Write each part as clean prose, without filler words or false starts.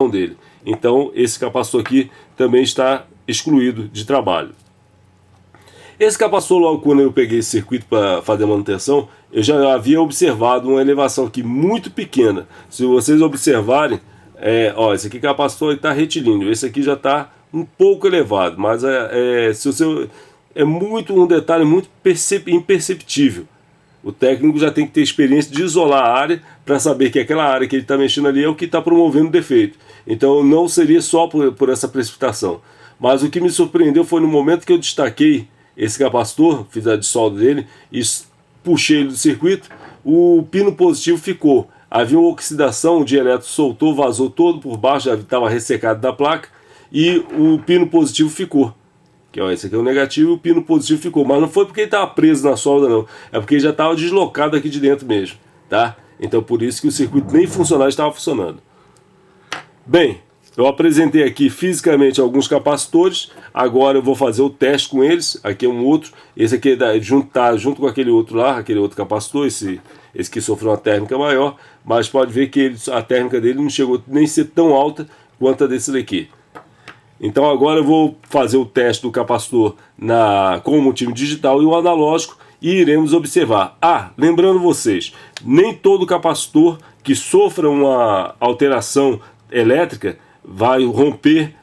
dele. Então esse capacitor aqui também está excluído de trabalho. Esse capacitor, logo quando eu peguei esse circuito para fazer a manutenção, eu já havia observado uma elevação aqui muito pequena. Se vocês observarem, ó, esse aqui capacitor está retilíneo, esse aqui já está um pouco elevado, mas se você, é um detalhe muito imperceptível. O técnico já tem que ter experiência de isolar a área para saber que aquela área que ele está mexendo ali é o que está promovendo o defeito. Então não seria só por essa precipitação. Mas o que me surpreendeu foi no momento que eu destaquei esse capacitor, fiz a dissolda dele e puxei ele do circuito, o pino positivo ficou. Havia uma oxidação, o dielétrico soltou, vazou todo por baixo, já estava ressecado da placa, e o pino positivo ficou. Que, ó, esse aqui é o negativo e o pino positivo ficou. Mas não foi porque ele estava preso na solda, não. É porque ele já estava deslocado aqui de dentro mesmo, tá? Então por isso que o circuito nem funcional estava funcionando. Bem, eu apresentei aqui fisicamente alguns capacitores. Agora eu vou fazer o teste com eles. Aqui é um outro. Esse aqui tá junto com aquele outro lá, aquele outro capacitor, esse que sofreu uma térmica maior. Mas pode ver que a térmica dele não chegou nem a ser tão alta quanto a desse daqui. Então agora eu vou fazer o teste do capacitor com o multímetro digital e o analógico e iremos observar. Lembrando vocês, nem todo capacitor que sofra uma alteração elétrica vai romper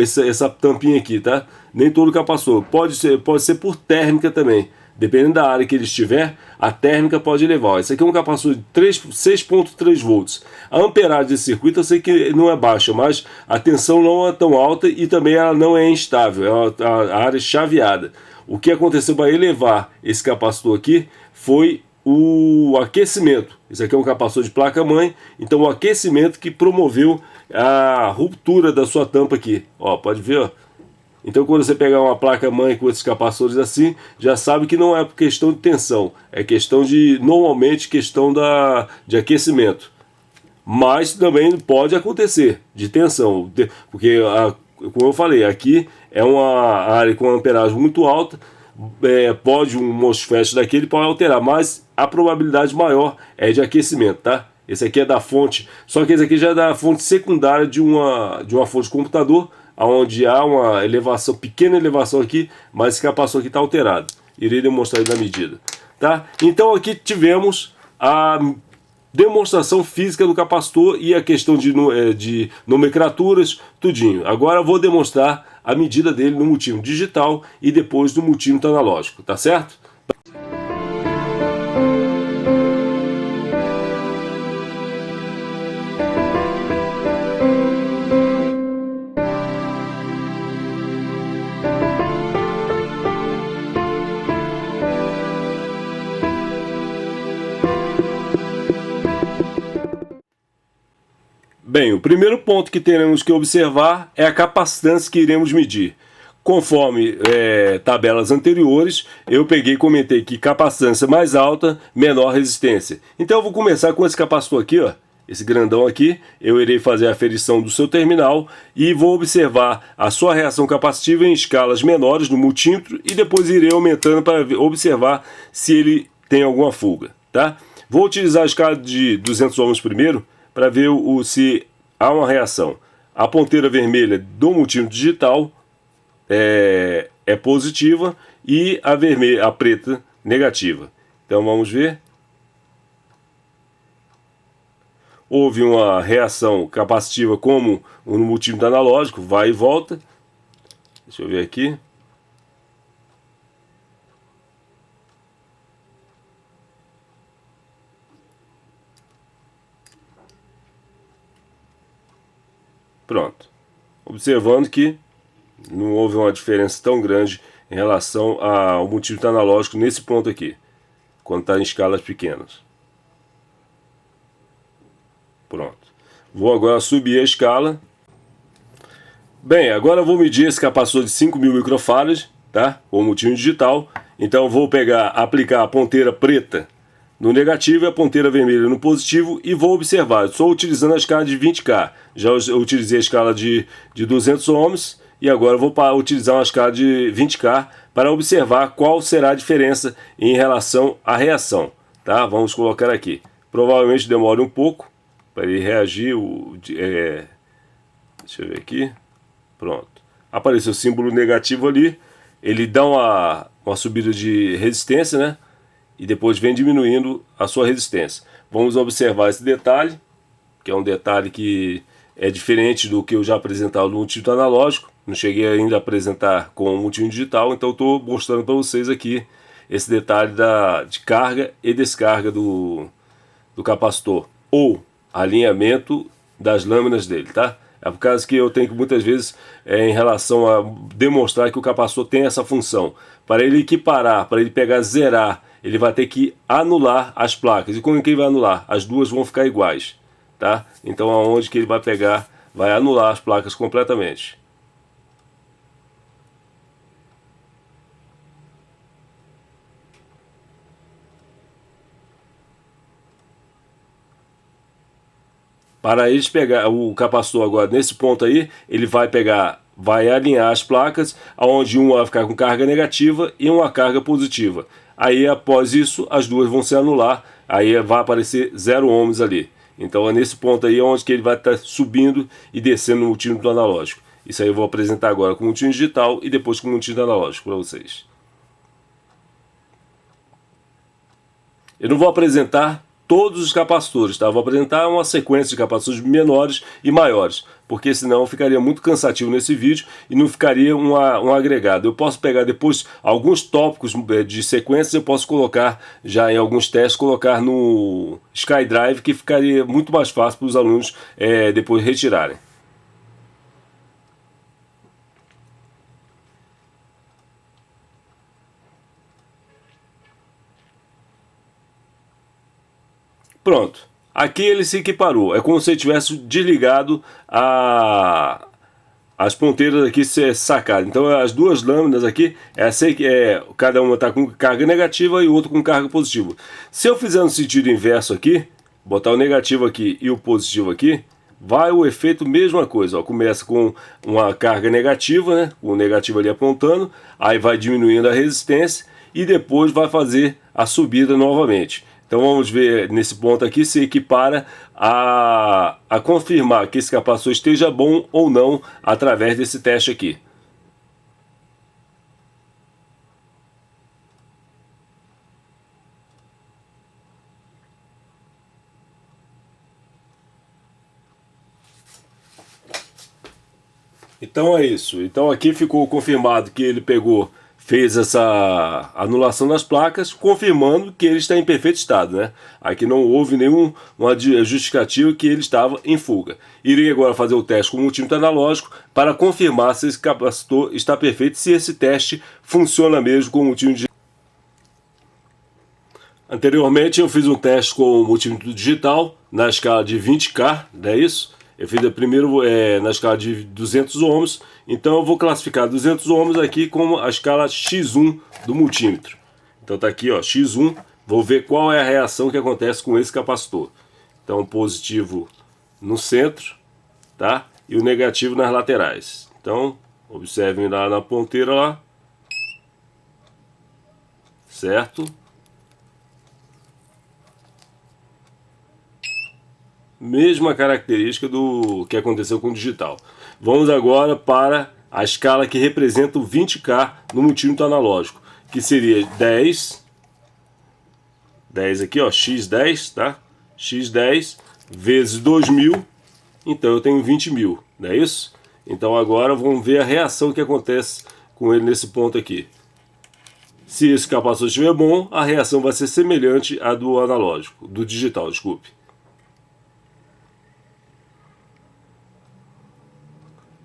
essa tampinha aqui, tá? Nem todo capacitor. Pode ser por térmica também. Dependendo da área que ele estiver, a térmica pode elevar. Esse aqui é um capacitor de 6.3 volts. A amperagem desse circuito eu sei que não é baixa, mas a tensão não é tão alta e também ela não é instável, é a área chaveada. O que aconteceu para elevar esse capacitor aqui foi o aquecimento. Esse aqui é um capacitor de placa-mãe, então o aquecimento que promoveu a ruptura da sua tampa aqui. Ó, pode ver, ó. Então quando você pegar uma placa-mãe com esses capacitores assim, já sabe que não é por questão de tensão, é questão normalmente questão de aquecimento. Mas também pode acontecer de tensão, porque como eu falei, aqui é uma área com uma amperagem muito alta, pode um MOSFET daquele pode alterar, mas a probabilidade maior é de aquecimento, tá? Esse aqui é da fonte, só que esse aqui já é da fonte secundária de uma fonte de computador, onde há uma elevação, pequena elevação aqui, mas esse capacitor aqui está alterado. Irei demonstrar ele na medida, tá? Então aqui tivemos a demonstração física do capacitor e a questão de nomenclaturas, tudinho. Agora eu vou demonstrar a medida dele no multímetro digital e depois no multímetro analógico, tá certo? Bem, o primeiro ponto que teremos que observar é a capacitância que iremos medir. Conforme tabelas anteriores, eu peguei e comentei que capacitância mais alta, menor resistência. Então eu vou começar com esse capacitor aqui, ó, esse grandão aqui. Eu irei fazer a aferição do seu terminal e vou observar a sua reação capacitiva em escalas menores no multímetro e depois irei aumentando para observar se ele tem alguma fuga, tá? Vou utilizar a escala de 200 ohms primeiro, para ver se há uma reação. A ponteira vermelha do multímetro digital é positiva e a preta negativa. Então vamos ver. Houve uma reação capacitiva como no multímetro analógico, vai e volta. Deixa eu ver aqui. Pronto. Observando que não houve uma diferença tão grande em relação ao multímetro analógico nesse ponto aqui, quando está em escalas pequenas. Pronto. Vou agora subir a escala. Bem, agora eu vou medir esse capacitor de 5.000 microfarads, tá? Com o multímetro digital. Então eu vou aplicar a ponteira preta no negativo e a ponteira vermelha no positivo e vou observar. Estou utilizando a escala de 20K. Já utilizei a escala de 200 ohms e agora vou utilizar uma escala de 20K para observar qual será a diferença em relação à reação, tá? Vamos colocar aqui. Provavelmente demore um pouco para ele reagir, Deixa eu ver aqui. Pronto. Apareceu o símbolo negativo ali. Ele dá uma subida de resistência, né? E depois vem diminuindo a sua resistência. Vamos observar esse detalhe, que é um detalhe que é diferente do que eu já apresentava no multímetro analógico. Não cheguei ainda a apresentar com o multímetro digital, então estou mostrando para vocês aqui esse detalhe de carga e descarga do capacitor, ou alinhamento das lâminas dele, tá? É por causa que eu tenho que muitas vezes, em relação a demonstrar que o capacitor tem essa função. Para ele equiparar, para ele pegar, zerar, ele vai ter que anular as placas. E como que ele vai anular? As duas vão ficar iguais, tá? Então aonde que ele vai pegar, vai anular as placas completamente. Para eles pegar o capacitor agora nesse ponto aí, ele vai pegar, vai alinhar as placas, onde uma vai ficar com carga negativa e uma carga positiva. Aí após isso, as duas vão se anular, aí vai aparecer 0 ohms ali. Então é nesse ponto aí onde que ele vai estar subindo e descendo no multímetro analógico. Isso aí eu vou apresentar agora com o multímetro digital e depois com o multímetro analógico para vocês. Eu não vou apresentar todos os capacitores, tá? Vou apresentar uma sequência de capacitores menores e maiores, porque senão ficaria muito cansativo nesse vídeo e não ficaria um agregado. Eu posso pegar depois alguns tópicos de sequências, eu posso colocar já em alguns testes, colocar no SkyDrive, que ficaria muito mais fácil para os alunos depois retirarem. Pronto, aqui ele se equiparou, é como se ele tivesse desligado as ponteiras aqui sacadas. Então as duas lâminas aqui, cada uma está com carga negativa e o outro com carga positiva. Se eu fizer no sentido inverso aqui, botar o negativo aqui e o positivo aqui, vai o efeito mesma coisa, ó. Começa com uma carga negativa, né? O negativo ali apontando, aí vai diminuindo a resistência e depois vai fazer a subida novamente. Então vamos ver nesse ponto aqui se equipara a confirmar que esse capacitor esteja bom ou não através desse teste aqui. Então é isso. Então aqui ficou confirmado que ele fez essa anulação das placas, confirmando que ele está em perfeito estado, né? Aqui não houve nenhuma justificativa que ele estava em fuga. Irei agora fazer o teste com o multímetro analógico para confirmar se esse capacitor está perfeito, se esse teste funciona mesmo com o multímetro digital. Anteriormente eu fiz um teste com o multímetro digital na escala de 20K, não é isso? Eu fiz primeiro na escala de 200 ohms, então eu vou classificar 200 ohms aqui como a escala X1 do multímetro. Então tá aqui, ó, X1, vou ver qual é a reação que acontece com esse capacitor. Então positivo no centro, tá? E o negativo nas laterais. Então observem lá na ponteira lá, certo? Mesma característica do que aconteceu com o digital. Vamos agora para a escala que representa o 20K no multímetro analógico, que seria 10 aqui, ó, X10, tá? X10 vezes 2000, então eu tenho 20.000, não é isso? Então agora vamos ver a reação que acontece com ele nesse ponto aqui. Se esse capacitor estiver bom, a reação vai ser semelhante à do analógico, do digital, desculpe.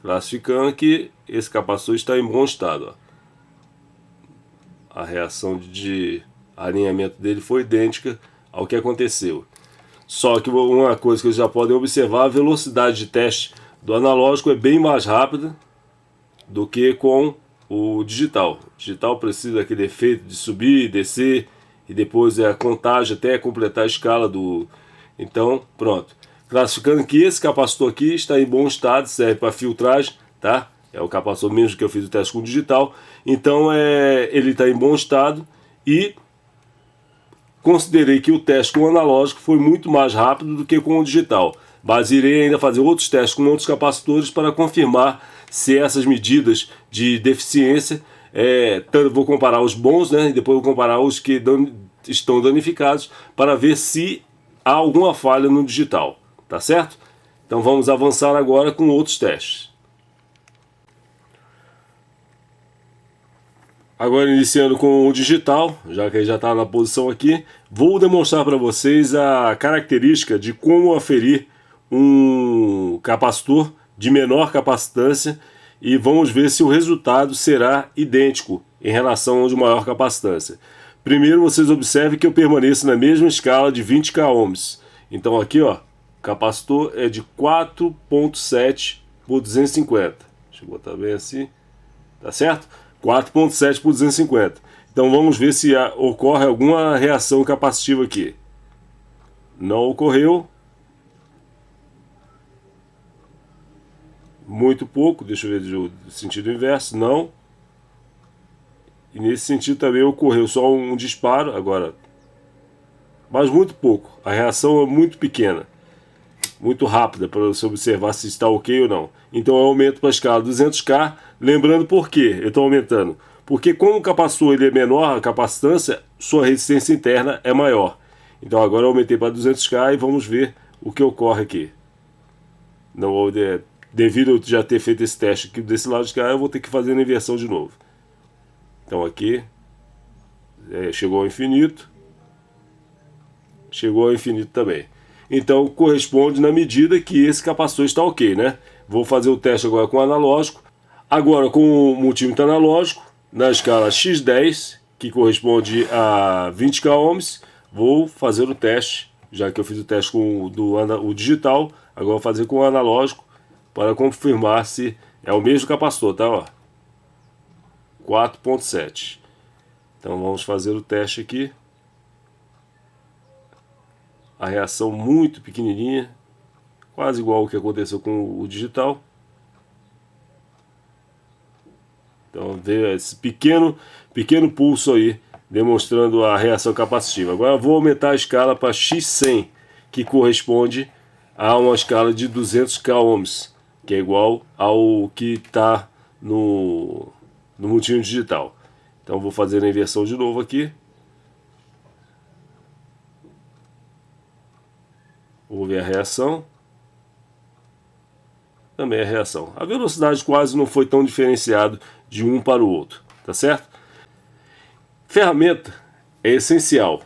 Classificando que esse capacitor está em bom estado, ó. A reação de alinhamento dele foi idêntica ao que aconteceu. Só que uma coisa que vocês já podem observar, a velocidade de teste do analógico é bem mais rápida do que com o digital. O digital precisa daquele efeito de subir, descer e depois a contagem até completar a escala do... Então, pronto. Classificando que esse capacitor aqui está em bom estado, serve para filtragem, tá? É o capacitor mesmo que eu fiz o teste com o digital. Então ele está em bom estado e considerei que o teste com o analógico foi muito mais rápido do que com o digital. mas irei ainda fazer outros testes com outros capacitores para confirmar se essas medidas de deficiência, vou comparar os bons, né, e depois vou comparar os que estão danificados para ver se há alguma falha no digital, tá certo? Então vamos avançar agora com outros testes. Agora iniciando com o digital, já que ele já está na posição aqui, vou demonstrar para vocês a característica de como aferir um capacitor de menor capacitância e vamos ver se o resultado será idêntico em relação ao de maior capacitância. Primeiro vocês observem que eu permaneço na mesma escala de 20k ohms. Então aqui, ó, o capacitor é de 4.7 por 250. Deixa eu botar bem assim, tá certo? 4.7 por 250. Então vamos ver se ocorre alguma reação capacitiva aqui. Não ocorreu. Muito pouco, deixa eu ver do sentido inverso, não. E nesse sentido também ocorreu só um disparo, agora, mas muito pouco. A reação é muito pequena, muito rápida para você observar se está ok ou não. Então eu aumento para a escala 200k, lembrando por que eu estou aumentando. Porque como o capacitor ele é menor, a capacitância, sua resistência interna é maior. Então agora eu aumentei para 200k e vamos ver o que ocorre aqui. Não, devido a eu já ter feito esse teste aqui desse lado de cá, eu vou ter que fazer a inversão de novo. Então aqui, chegou ao infinito, chegou ao infinito também. Então corresponde na medida que esse capacitor está ok, né? Vou fazer o teste agora com o analógico. Agora com o multímetro analógico, na escala X10, que corresponde a 20k ohms, vou fazer o teste, já que eu fiz o teste com o digital, agora vou fazer com o analógico, para confirmar se é o mesmo capacitor, tá? Ó, 4.7. Então vamos fazer o teste aqui. A reação muito pequenininha, quase igual ao que aconteceu com o digital. Então vê esse pequeno pulso aí, demonstrando a reação capacitiva. Agora vou aumentar a escala para X100, que corresponde a uma escala de 200k ohms, que é igual ao que está no multímetro digital. Então vou fazer a inversão de novo aqui. Vou ver a reação. Também a reação. A velocidade quase não foi tão diferenciada de um para o outro, tá certo? Ferramenta é essencial.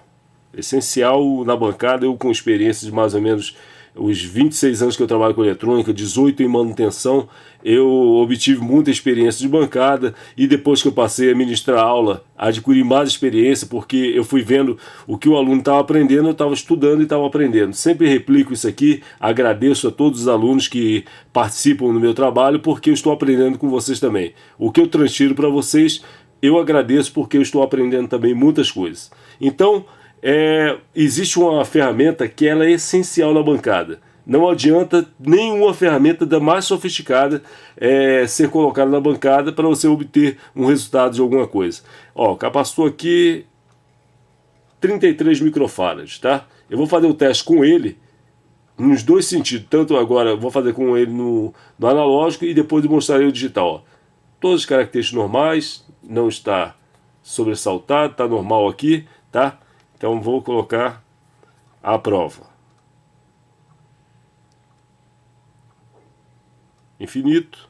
Essencial na bancada, eu com experiência de mais ou menos os 26 anos que eu trabalho com eletrônica, 18 em manutenção, eu obtive muita experiência de bancada e depois que eu passei a ministrar aula, adquiri mais experiência porque eu fui vendo o que o aluno estava aprendendo, eu estava estudando e estava aprendendo. Sempre replico isso aqui, agradeço a todos os alunos que participam do meu trabalho porque eu estou aprendendo com vocês também. O que eu transfiro para vocês, eu agradeço porque eu estou aprendendo também muitas coisas. Então, existe uma ferramenta que ela é essencial na bancada. Não adianta nenhuma ferramenta da mais sofisticada ser colocada na bancada para você obter um resultado de alguma coisa. Ó, capacitor aqui 33 microfarads, tá? Eu vou fazer o teste com ele nos dois sentidos. Tanto agora eu vou fazer com ele no analógico e depois demonstrarei o digital. Ó. Todas as características normais, não está sobressaltado, está normal aqui, tá? Então vou colocar a prova. Infinito.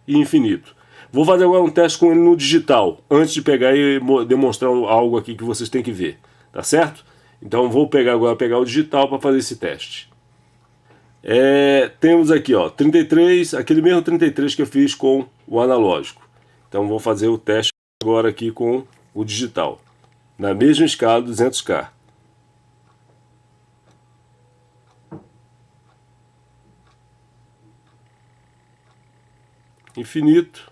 E infinito. Vou fazer agora um teste com ele no digital, antes de pegar e demonstrar algo aqui que vocês têm que ver. Tá certo? Então vou pegar o digital para fazer esse teste. Temos aqui, ó, 33, aquele mesmo 33 que eu fiz com o analógico. Então vou fazer o teste agora aqui com o digital, na mesma escala 200k. Infinito.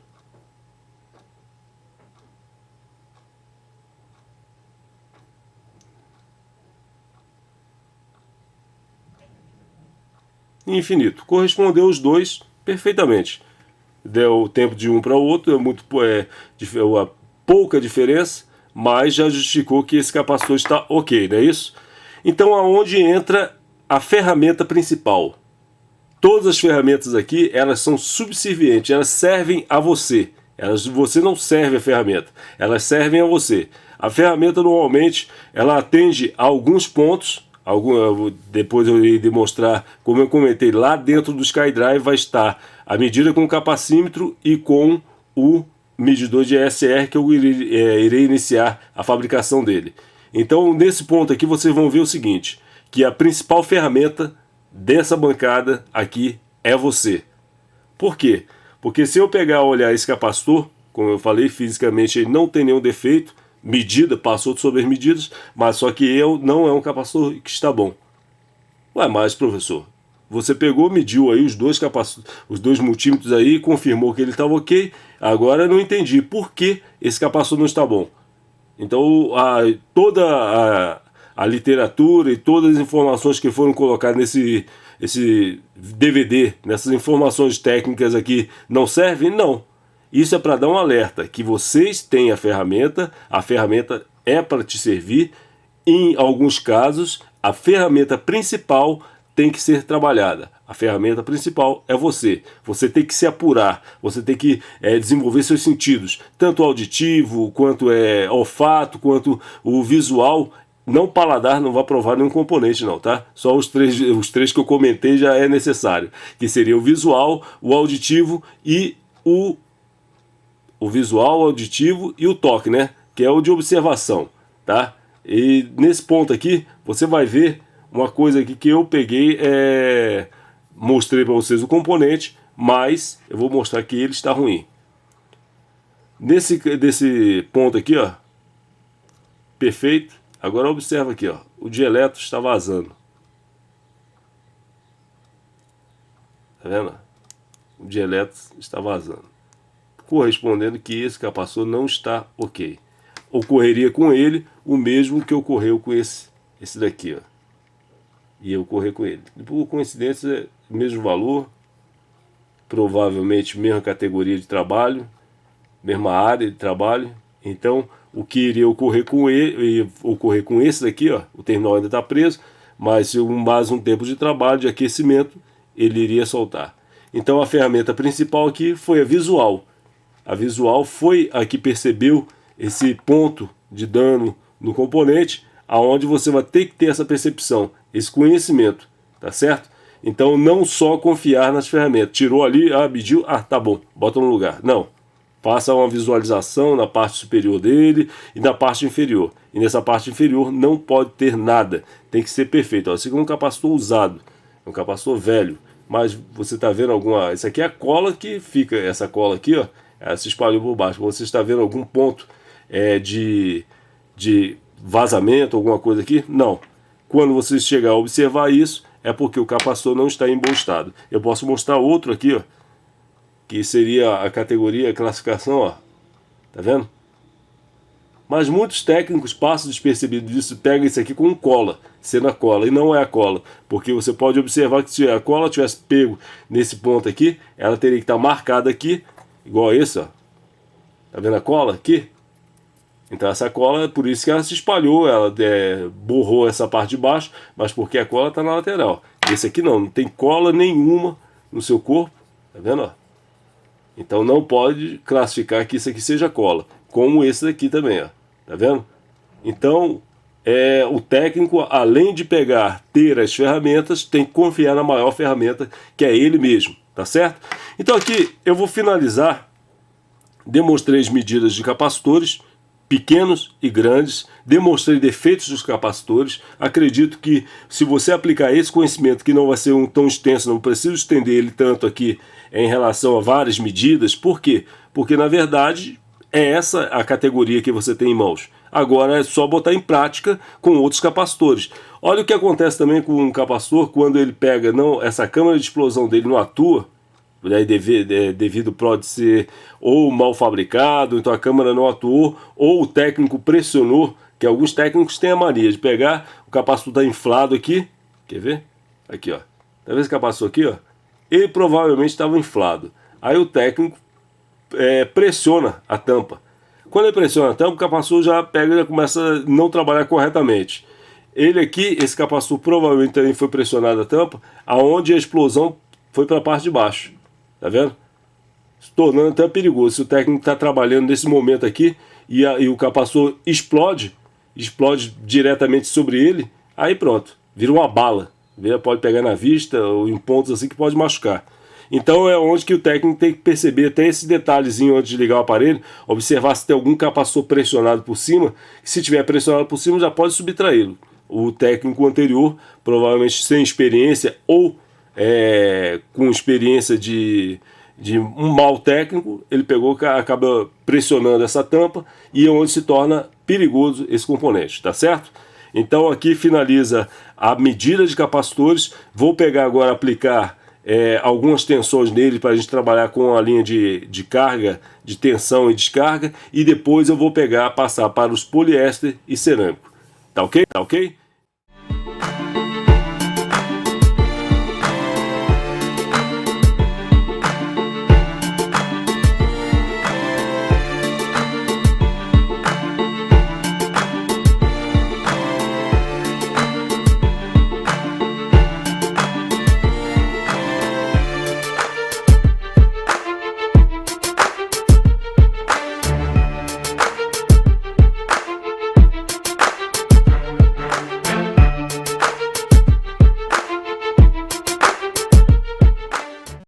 E infinito. Correspondeu os dois perfeitamente. Deu o tempo de um para o outro, pouca diferença, mas já justificou que esse capacitor está ok, não é isso? Então, aonde entra a ferramenta principal? Todas as ferramentas aqui, elas são subservientes, elas servem a você. Você não serve a ferramenta, elas servem a você. A ferramenta normalmente ela atende a alguns pontos. Depois eu irei demonstrar, como eu comentei, lá dentro do SkyDrive vai estar a medida com o capacímetro e com o medidor de ESR que eu irei iniciar a fabricação dele. Então nesse ponto aqui vocês vão ver o seguinte, que a principal ferramenta dessa bancada aqui é você. Por quê? Porque se eu pegar e olhar esse capacitor, como eu falei, fisicamente ele não tem nenhum defeito, medida, passou sobre as medidas, mas só que não é um capacitor que está bom. Ué, mas professor, você pegou, mediu aí os dois multímetros aí, confirmou que ele estava ok, agora eu não entendi por que esse capacitor não está bom. Então toda a literatura e todas as informações que foram colocadas nesse DVD, nessas informações técnicas aqui, não servem? Não. Isso é para dar um alerta, que vocês têm a ferramenta é para te servir. Em alguns casos, a ferramenta principal tem que ser trabalhada. A ferramenta principal é você. Você tem que se apurar, você tem que desenvolver seus sentidos, tanto auditivo, quanto olfato, quanto o visual. Não paladar, não vai provar nenhum componente não, tá? Só os três que eu comentei já é necessário, que seria o visual, o auditivo e o visual, o auditivo e o toque, né? Que é o de observação, tá? E nesse ponto aqui, você vai ver uma coisa aqui que eu peguei, mostrei para vocês o componente, mas eu vou mostrar que ele está ruim. Desse ponto aqui, ó, perfeito. Agora observa aqui, ó, o dieletro está vazando. Tá vendo? O dieletro está vazando, correspondendo que esse capacitor não está ok. Ocorreria com ele o mesmo que ocorreu com esse daqui, ó. E ocorrer com ele. Por coincidência, mesmo valor, provavelmente mesma categoria de trabalho, mesma área de trabalho. Então, o que iria ocorrer com ele, ocorrer com esse daqui, ó, o terminal ainda está preso, mas se mais um tempo de trabalho, de aquecimento, ele iria soltar. Então a ferramenta principal aqui foi a visual. A visual foi a que percebeu esse ponto de dano no componente, aonde você vai ter que ter essa percepção, esse conhecimento, tá certo? Então não só confiar nas ferramentas. Tirou ali, mediu, tá bom, bota no lugar. Não. Faça uma visualização na parte superior dele e na parte inferior. E nessa parte inferior não pode ter nada. Tem que ser perfeito. Ó, esse aqui é um capacitor usado, um capacitor velho. Mas você está vendo alguma... Isso aqui é a cola que fica. Essa cola aqui, ó, ela se espalhou por baixo. Você está vendo algum ponto de vazamento, alguma coisa aqui? Não. Quando você chegar a observar isso, é porque o capacitor não está em bom estado. Eu posso mostrar outro aqui, ó, que seria a categoria, a classificação, ó, tá vendo? Mas muitos técnicos passam despercebido disso, pegam isso aqui com cola, sendo a cola, e não é a cola, porque você pode observar que se a cola tivesse pego nesse ponto aqui, ela teria que estar marcada aqui, igual esse, ó, tá vendo a cola aqui? Então essa cola, por isso que ela se espalhou, ela borrou essa parte de baixo, mas porque a cola está na lateral. Esse aqui não tem cola nenhuma no seu corpo, tá vendo, ó? Então não pode classificar que isso aqui seja cola, como esse daqui também, ó. Tá vendo? Então o técnico, além de ter as ferramentas, tem que confiar na maior ferramenta, que é ele mesmo, tá certo? Então aqui eu vou finalizar, demonstrei as medidas de capacitores, pequenos e grandes, demonstrei defeitos dos capacitores. Acredito que se você aplicar esse conhecimento, que não vai ser tão extenso, não preciso estender ele tanto aqui em relação a várias medidas. Por quê? Porque na verdade é essa a categoria que você tem em mãos. Agora é só botar em prática com outros capacitores. Olha o que acontece também com um capacitor quando ele pega, essa câmara de explosão dele não atua, devido pode ser ou mal fabricado, então a câmera não atuou, ou o técnico pressionou, que alguns técnicos têm a mania de pegar, o capacitor está inflado aqui, quer ver? Aqui, ó, tá vendo esse capacitor aqui, ó? Ele provavelmente estava inflado. Aí o técnico pressiona a tampa. Quando ele pressiona a tampa, o capacitor já pega e já começa a não trabalhar corretamente. Ele aqui, esse capacitor provavelmente também foi pressionado a tampa, aonde a explosão foi para a parte de baixo. Tá vendo? Se tornando até perigoso. Se o técnico está trabalhando nesse momento aqui e o capacitor explode diretamente sobre ele, aí pronto, vira uma bala. Pode pegar na vista ou em pontos assim que pode machucar. Então é onde que o técnico tem que perceber até esse detalhezinho antes de ligar o aparelho, observar se tem algum capacitor pressionado por cima. Se tiver pressionado por cima, já pode subtraí-lo. O técnico anterior, provavelmente sem experiência ou com experiência de um mau técnico, ele pegou, acaba pressionando essa tampa e é onde se torna perigoso esse componente, tá certo? Então aqui finaliza a medida de capacitores. Vou pegar agora, aplicar algumas tensões nele para a gente trabalhar com a linha de carga, de tensão e descarga, e depois eu vou pegar, passar para os poliéster e cerâmico. Tá ok? Tá ok?